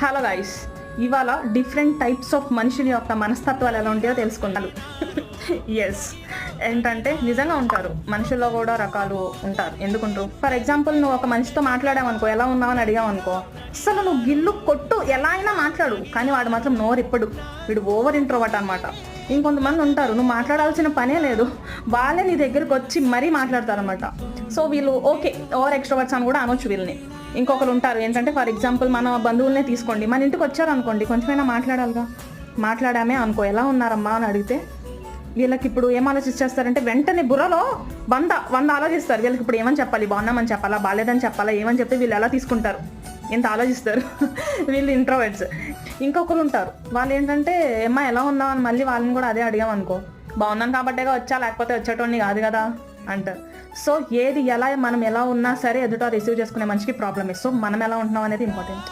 Hello guys, ఇవాళ different types of మనుషుల యొక్క మనస్తత్వాలు ఎలా ఉంటాయో తెలుసుకుంటాను. ఎస్, ఏంటంటే నిజంగా ఉంటారు, మనుషుల్లో కూడా రకాలు ఉంటారు. ఎందుకుంటారు? ఫర్ ఎగ్జాంపుల్, నువ్వు ఒక మనిషితో మాట్లాడావనుకో, ఎలా ఉన్నావని అడిగావనుకో, అసలు నువ్వు గిల్లు కొట్టు ఎలా అయినా మాట్లాడు, కానీ వాడు మాత్రం నోరిప్పుడు, వీడు ఓవర్ ఇంట్రోవర్ట్ అనమాట. ఇంకొంతమంది ఉంటారు, నువ్వు మాట్లాడాల్సిన పనే లేదు, వాళ్ళే నీ దగ్గరికి వచ్చి మరీ మాట్లాడతారనమాట. సో వీళ్ళు ఓకే, ఓవర్ ఎక్స్ట్రోవర్ట్స్ అని కూడా అనొచ్చు వీళ్ళని. ఇంకొకరు ఉంటారు ఏంటంటే, ఫర్ ఎగ్జాంపుల్ మన బంధువులనే తీసుకోండి, మన ఇంటికి వచ్చారనుకోండి, కొంచెమైనా మాట్లాడాలిగా. మాట్లాడామే అనుకో, ఎలా ఉన్నారమ్మా అని అడిగితే వీళ్ళకి ఇప్పుడు ఏం ఆలోచిస్తారంటే, వెంటనే బుర్రలో వంద ఆలోచిస్తారు. వీళ్ళకి ఇప్పుడు ఏమని చెప్పాలి, బాగున్నామని చెప్పాలా, బాగాలేదని చెప్పాలా, ఏమని చెప్తే వీళ్ళు ఎలా తీసుకుంటారు, ఎంత ఆలోచిస్తారు. వీళ్ళు ఇంట్రోవర్ట్స్. ఇంకొకరు ఉంటారు, వాళ్ళు ఏంటంటే, ఏమ్మా ఎలా ఉన్నావు అని మళ్ళీ వాళ్ళని కూడా అదే అడిగామనుకో, బాగున్నాను కాబట్టేగా వచ్చా, లేకపోతే వచ్చేటోని కాదు కదా అంటారు. సో ఏది ఎలా మనం ఎలా ఉన్నా సరే ఎదుట రిసీవ్ చేసుకునే మనిషికి ప్రాబ్లమే. సో మనం ఎలా ఉంటున్నాం అనేది ఇంపార్టెంట్.